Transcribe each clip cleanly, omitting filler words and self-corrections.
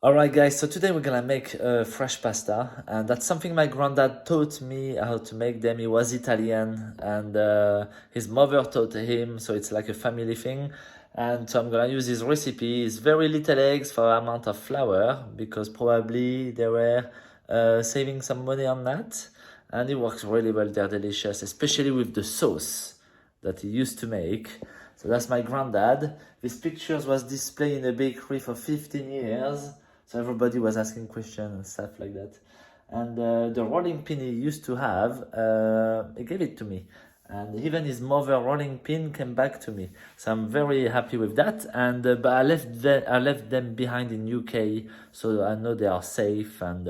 Alright guys, so today we're gonna make fresh pasta, and that's something my granddad taught me how to make them. He was Italian and his mother taught him, so it's like a family thing. And so I'm gonna use his recipe. It's very little eggs for amount of flour because probably they were saving some money on that. And it works really well, they're delicious, especially with the sauce that he used to make. So that's my granddad. This pictures was displayed in a bakery for 15 years. So everybody was asking questions and stuff like that. And the rolling pin he used to have, he gave it to me. And even his mother rolling pin came back to me. So I'm very happy with that. And but I left them behind in UK, so I know they are safe and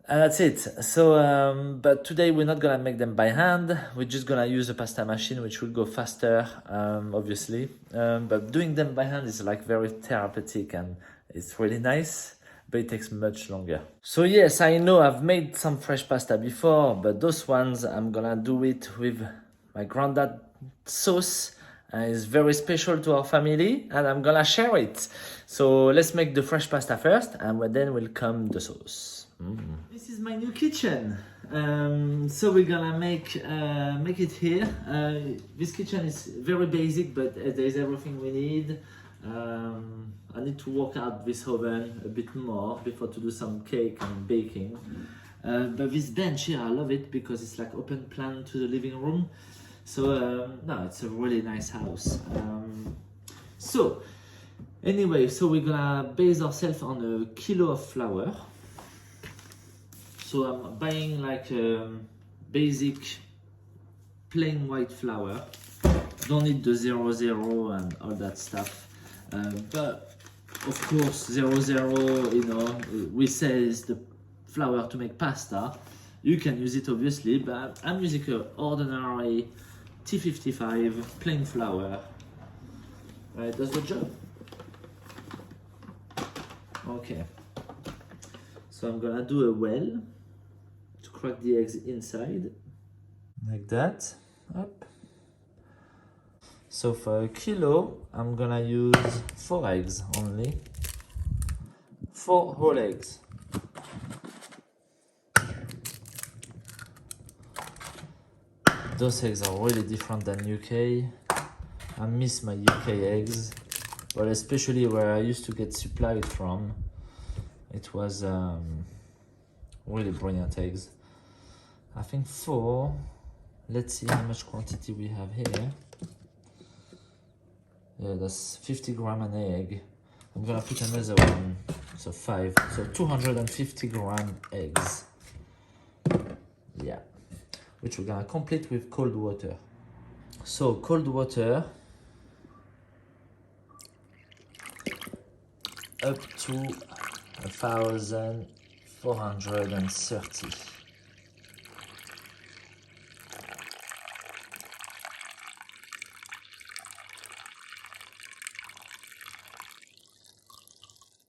that's it. So, but today we're not gonna make them by hand. We're just gonna use a pasta machine, which will go faster, obviously. But doing them by hand is like very therapeutic and it's really nice, but it takes much longer. So yes, I know I've made some fresh pasta before, but those ones I'm gonna do it with my granddad sauce. And it's very special to our family, and I'm gonna share it. So let's make the fresh pasta first, and then will come the sauce. This is my new kitchen. So we're gonna make it here. This kitchen is very basic, but there is everything we need. I need to work out this oven a bit more before to do some cake and baking. But this bench here, I love it because it's like open plan to the living room. So no, it's a really nice house. So anyway, so we're gonna base ourselves on a kilo of flour. So I'm buying like basic plain white flour. Don't need the 00 and all that stuff. But of course 00, you know, we say is the flour to make pasta. You can use it obviously, but I'm using an ordinary T55 plain flour. It does the job. Okay. So I'm gonna do a well to crack the eggs inside. Like that. Up. So for a kilo, I'm gonna use 4 eggs only. 4 whole eggs. Those eggs are really different than UK. I miss my UK eggs. Well, especially where I used to get supplied from. It was really brilliant eggs. I think 4. Let's see how much quantity we have here. Yeah, that's 50 gram an egg. I'm gonna put another one, so 5. So 250 gram eggs. Yeah, which we're gonna complete with cold water. So cold water up to 1430.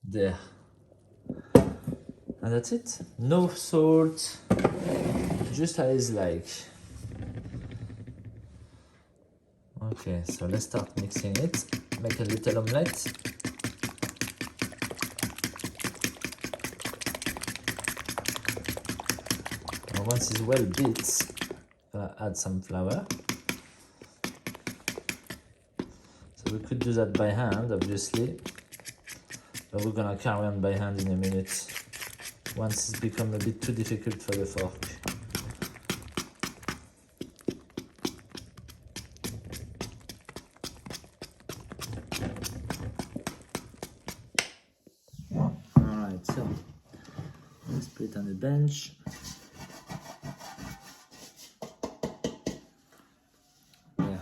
There. And that's it. No salt, just as like. Okay, so let's start mixing it. Make a little omelette. And once it's well beat, gonna add some flour. So we could do that by hand, obviously. But we're gonna carry on by hand in a minute once it's become a bit too difficult for the fork. Alright, so let's put it on the bench. Yeah.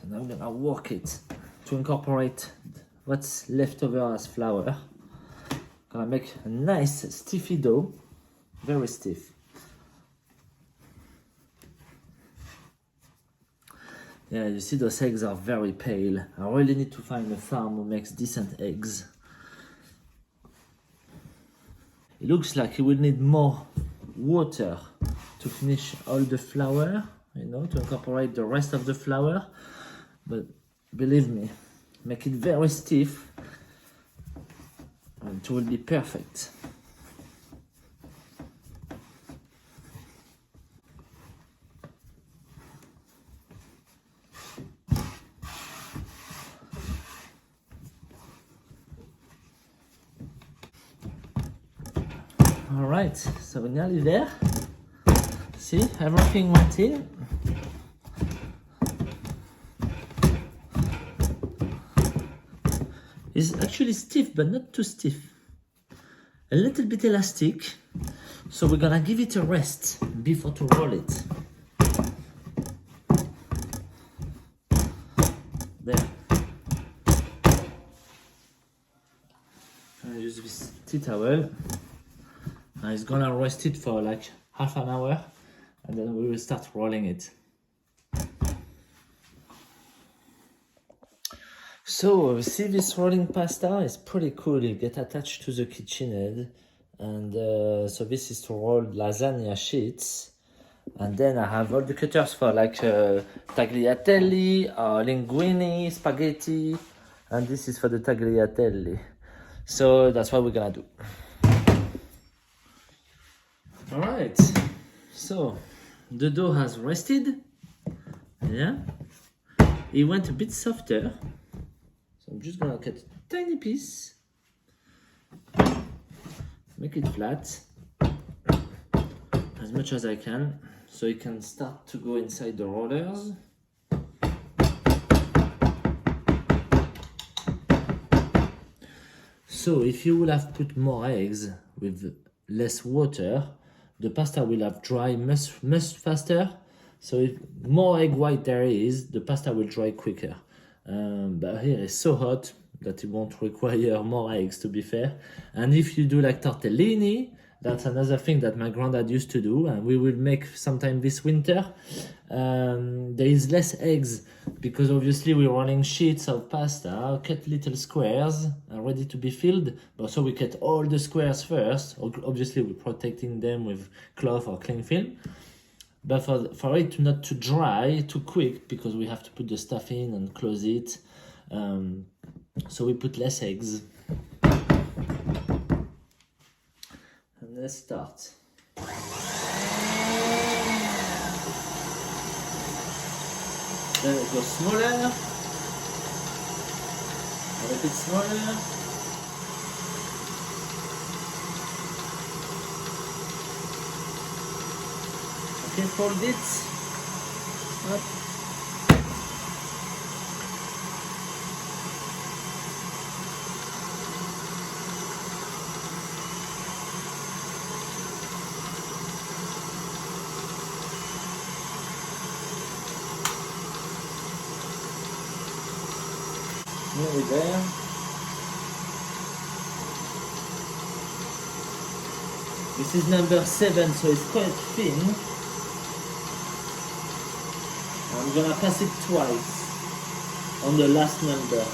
So now I'm gonna work it to incorporate what's left over as flour. Gonna make a nice stiffy dough, very stiff. Yeah, you see those eggs are very pale. I really need to find a farm who makes decent eggs. It looks like you will need more water to finish all the flour, you know, to incorporate the rest of the flour. But believe me, make it very stiff. it will be perfect. All right, so we're nearly there. See, everything went in. It's actually stiff, but not too stiff. A little bit elastic. So we're gonna give it a rest before to roll it. There. I use this tea towel. And it's gonna rest it for like half an hour, and then we will start rolling it. So see, this rolling pasta is pretty cool. It gets attached to the KitchenAid, and so this is to roll lasagna sheets. And then I have all the cutters for like tagliatelle, linguine, spaghetti, and this is for the tagliatelle. So that's what we're gonna do. All right, so the dough has rested. Yeah, it went a bit softer. So I'm just gonna cut a tiny piece, make it flat as much as I can, so it can start to go inside the rollers. So if you will have put more eggs with less water, the pasta will have dry much faster. So if more egg white there is, the pasta will dry quicker. But here it's so hot that it won't require more eggs, to be fair. And if you do like tortellini, that's another thing that my granddad used to do, and we will make sometime this winter. There is less eggs because obviously we're running sheets of pasta, cut little squares ready to be filled. But so we cut all the squares first. Obviously we're protecting them with cloth or cling film. But for it not to dry too quick, because we have to put the stuff in and close it, so we put less eggs. And let's start. Then it goes smaller, a bit smaller. Okay, fold it up. Nearly there. This is number 7, so it's quite thin. I'm gonna pass it twice on the last number.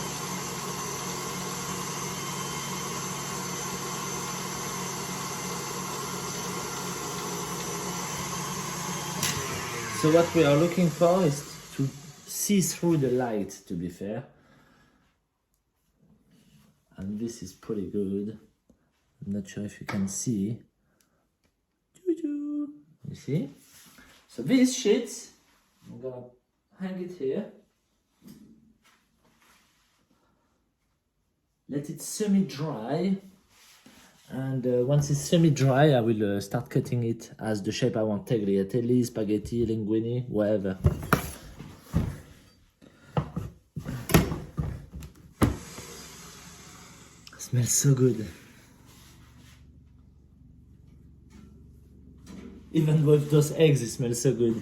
So what we are looking for is to see through the light, to be fair. And this is pretty good. I'm not sure if you can see. You see? So these sheets, I'm gonna hang it here. Let it semi-dry. And once it's semi-dry, I will start cutting it as the shape I want. Tagliatelle, spaghetti, linguine, whatever. Smells so good. Even with those eggs, it smells so good.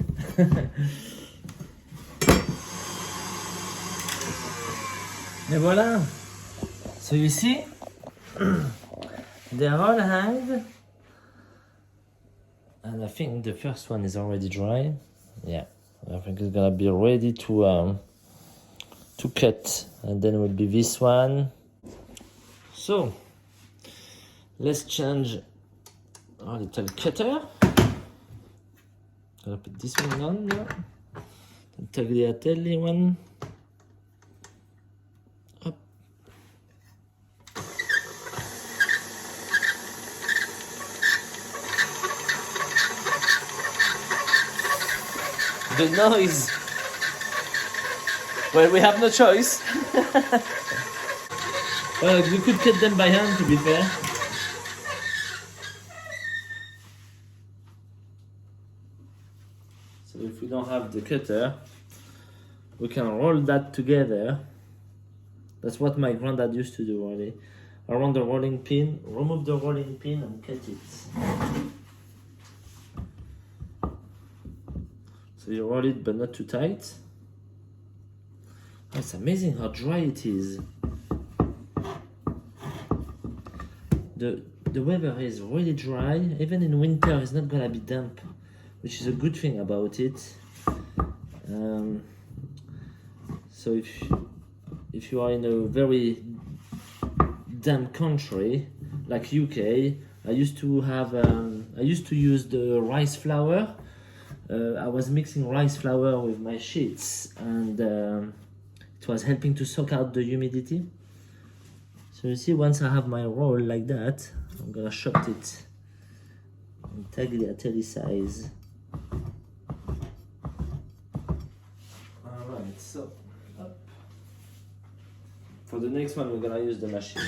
And voila. So you see, they're all hanged. And I think the first one is already dry. Yeah, I think it's gonna be ready to cut. And then it will be this one. So, let's change our little cutter. Gonna put this one on now. The tagliatelle one. Up. the noise. Well, we have no choice. Well, we could cut them by hand, to be fair. So if we don't have the cutter, we can roll that together. That's what my granddad used to do, really. Around the rolling pin, remove the rolling pin and cut it. So you roll it, but not too tight. Oh, it's amazing how dry it is. The weather is really dry. Even in winter, it's not gonna be damp, which is a good thing about it. So if you are in a very damp country like UK, I used to use the rice flour. I was mixing rice flour with my sheets, and it was helping to soak out the humidity. So you see, once I have my roll like that, I'm gonna short it in tagliatelle size. Alright, so up. For the next one, we're gonna use the machine.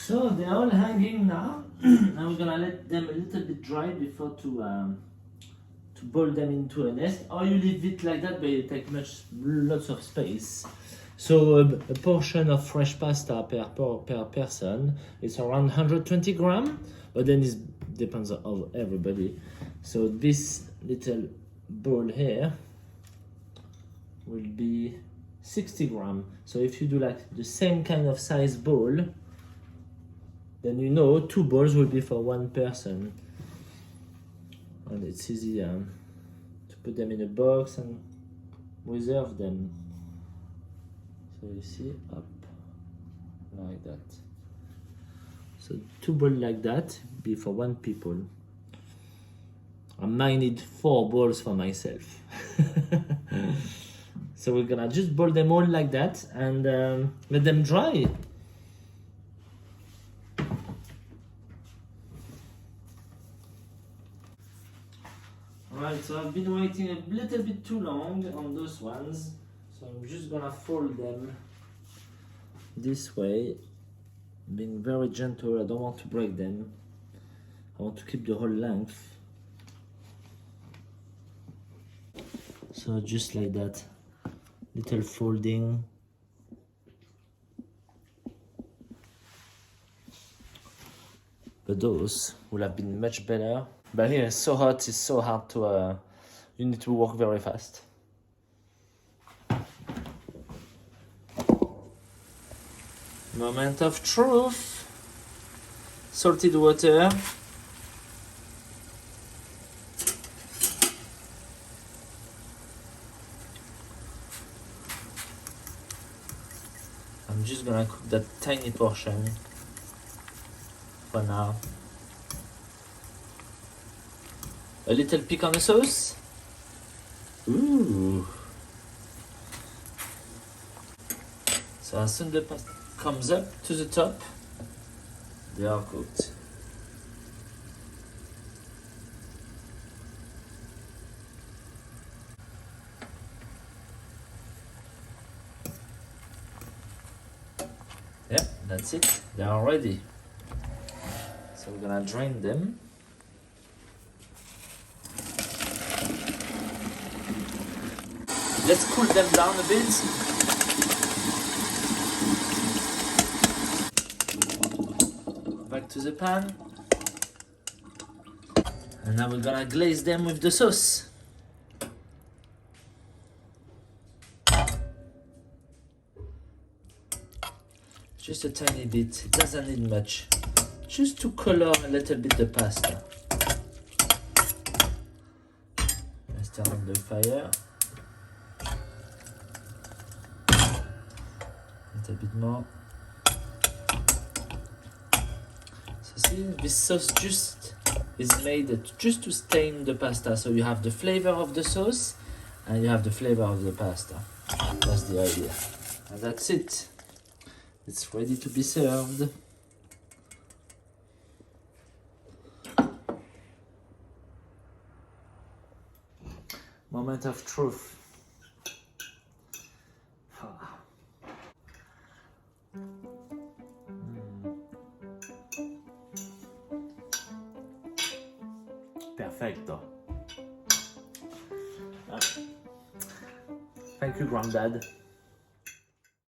So they're all hanging now. Now we're gonna let them a little bit dry before to boil them into a nest. Or you leave it like that, but it takes lots of space. So a portion of fresh pasta per person is around 120 grams, but then it depends on everybody. So this little bowl here will be 60 grams. So if you do like the same kind of size bowl, then you know 2 bowls will be for 1 person. And it's easy to put them in a box and reserve them. So you see, up like that. So 2 bowls like that be for 1 people. I might need 4 bowls for myself. So we're gonna just boil them all like that and let them dry. Alright, so I've been waiting a little bit too long on those ones, so I'm just gonna fold them this way, being very gentle. I don't want to break them. I want to keep the whole length. So just like that, little folding. But those would have been much better. But here it's so hot, it's so hard to, you need to work very fast. Moment of truth. Salted water. I'm just gonna cook that tiny portion for now. A little piquant sauce. Ooh. So as soon as the pasta comes up to the top, they are cooked. Yep, that's it. They are ready. So we're gonna drain them. Let's cool them down a bit. Back to the pan. And now we're gonna glaze them with the sauce. Just a tiny bit, it doesn't need much. Just to color a little bit the pasta. the fire. A little bit more. So see, this sauce just is made just to stain the pasta. So you have the flavor of the sauce and you have the flavor of the pasta. That's the idea. And that's it. It's ready to be served. Moment of truth. Perfecto. Thank you, Granddad.